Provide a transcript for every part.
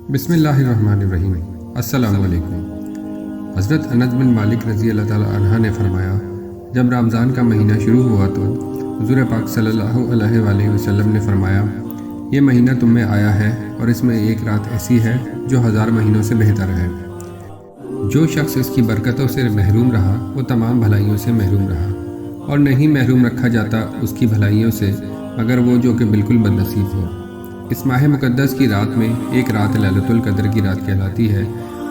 बिस्मिल्लाहिर्रहमानिर्रहीम। अस्सलामु अलैकुम। हज़रत अनस बिन मालिक रज़ी अल्लाह ताला अन्हा ने फरमाया, जब रमज़ान का महीना शुरू हुआ तो हुज़ूर पाक सल्लल्लाहु अलैहि वसल्लम ने फरमाया, ये महीना तुम में आया है और इसमें एक रात ऐसी है जो 1000 महीनों से बेहतर है। जो शख्स इसकी बरकतों से महरूम रहा वो तमाम भलाइयों से महरूम रहा, और नहीं महरूम रखा जाता उसकी भलाइयों से मगर वो जो कि बिल्कुल बदनसीब हो। इस माह मुक़द्दस की रात में एक रात लैलतुल क़द्र की रात कहलाती है,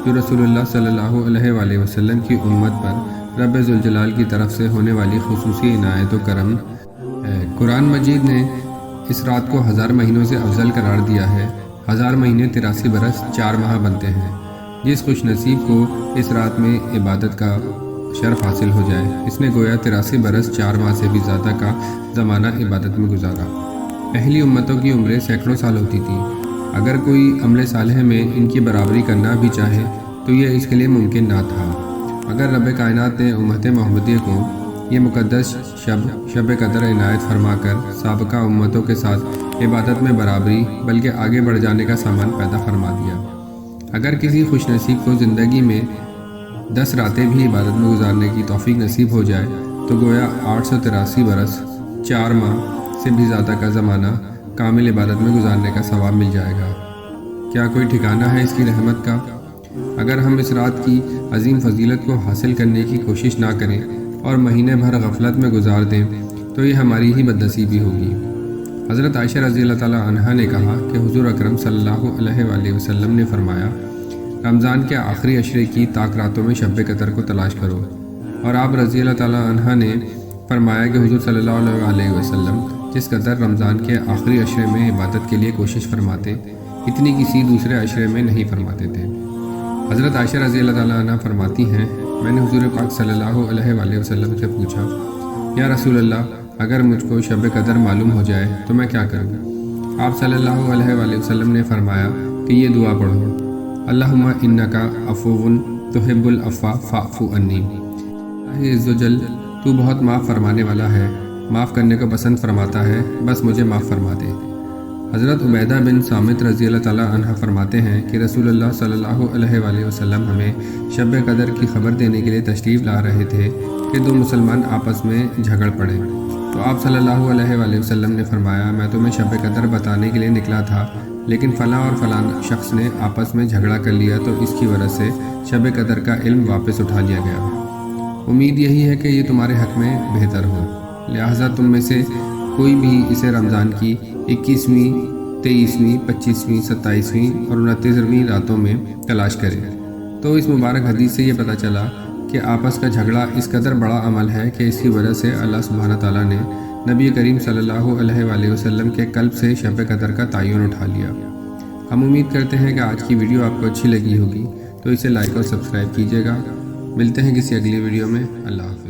जो रसूलुल्लाह सल्लल्लाहु अलैहि वसल्लम की उम्मत पर रब ज़ुल जलाल की तरफ से होने वाली खुसूसी इनायत व करम है। कुरान मजीद ने इस रात को 1000 महीनों से अफजल करार दिया है। 1000 महीने 83 बरस 4 माह बनते हैं। जिस खुश नसीब को इस रात में इबादत का शर्फ हासिल हो जाए, इसने गोया 83 बरस 4 माह से भी ज़्यादा का ज़माना इबादत में गुजारा। पहली उम्मतों की उम्रें सैकड़ों साल होती थी। अगर कोई अमले सालेह में इनकी बराबरी करना भी चाहे तो ये इसके लिए मुमकिन ना था। अगर रब कायनात ने उम्मत मोहम्मदिया को ये मुक़द्दस शब कदर इनायत फरमाकर साबका उम्मतों के साथ इबादत में बराबरी बल्कि आगे बढ़ जाने का सामान पैदा फरमा दिया। अगर किसी खुश नसीब को ज़िंदगी में 10 रातें भी इबादत में गुजारने की तौफीक नसीब हो जाए तो गोया 883 बरस 4 माह से भी ज़्यादा का ज़माना कामिल इबादत में गुजारने का सवाब मिल जाएगा। क्या कोई ठिकाना है इसकी रहमत का? अगर हम इस रात की अजीम फजीलत को हासिल करने की कोशिश ना करें और महीने भर गफलत में गुजार दें तो ये हमारी ही बदनसीबी होगी। हज़रत आयशा रज़ी अल्लाह ताला अन्हा ने कहा कि हुज़ूर अकरम सल्लल्लाहु अलैहि वसल्लम ने फरमाया, रमज़ान के आखिरी अशरे की ताक रातों में शब कदर को तलाश करो। और आप रज़ी अल्लाह ताला अन्हा ने फरमाया कि हुज़ूर सल्लल्लाहु अलैहि वसल्लम जिस कदर रमज़ान के आखिरी अशरे में इबादत के लिए कोशिश फरमाते, इतनी किसी दूसरे अशरे में नहीं फरमाते थे। हज़रत आयशा रज़ी अल्लाह ताला अन्हा फरमाती हैं, मैंने हुज़ूर पाक सल्लल्लाहु अलैहि वसल्लम से पूछा, या रसूल अल्लाह, अगर मुझको शब कदर मालूम हो जाए तो मैं क्या करूँ? आप सल्लल्लाहु अलैहि वसल्लम ने फरमाया कि ये दुआ पढ़ो, अल्लाहुम्मा इन्नका अफ़ुव्वुन तुहिब्बुल अफ़्वा फ़अफ़ु अन्नी। इज़्ज़ोजल, तू बहुत माफ़ फरमाने वाला है, माफ़ करने को पसंद फरमाता है, बस मुझे माफ़ फरमा दे। हज़रत उबैदा बिन सामित रज़ी अल्लाह ताला अन्हा फरमाते हैं कि रसूलुल्लाह सल्लल्लाहु अलैहि वसल्लम हमें शब कदर की खबर देने के लिए तशरीफ़ ला रहे थे कि 2 मुसलमान आपस में झगड़ पड़े। तो आप सल्लल्लाहु अलैहि वसल्लम ने फरमाया, मैं तुम्हें शब कदर बताने के लिए निकला था, लेकिन फ़लाँ और फ़लाँ शख्स ने आपस में झगड़ा कर लिया तो इसकी वजह से शब कदर का इल्म वापस उठा लिया गया। उम्मीद यही है कि ये तुम्हारे हक़ में बेहतर हो, लिहाजा तुम में से कोई भी इसे रमज़ान की 21वीं, 23वीं, 25वीं, 27वीं और 29वीं रातों में तलाश करे। तो इस मुबारक हदीस से ये पता चला कि आपस का झगड़ा इस कदर बड़ा अमल है कि इसकी वजह से अल्लाह सुब्हानहू तआला ने नबी करीम सल्लल्लाहु अलैहि वसल्लम के कल्ब से शब कदर का तयन उठा लिया। हम उम्मीद करते हैं कि आज की वीडियो आपको अच्छी लगी होगी, तो इसे लाइक और सब्सक्राइब कीजिएगा। मिलते हैं किसी अगली वीडियो में। अल्लाह।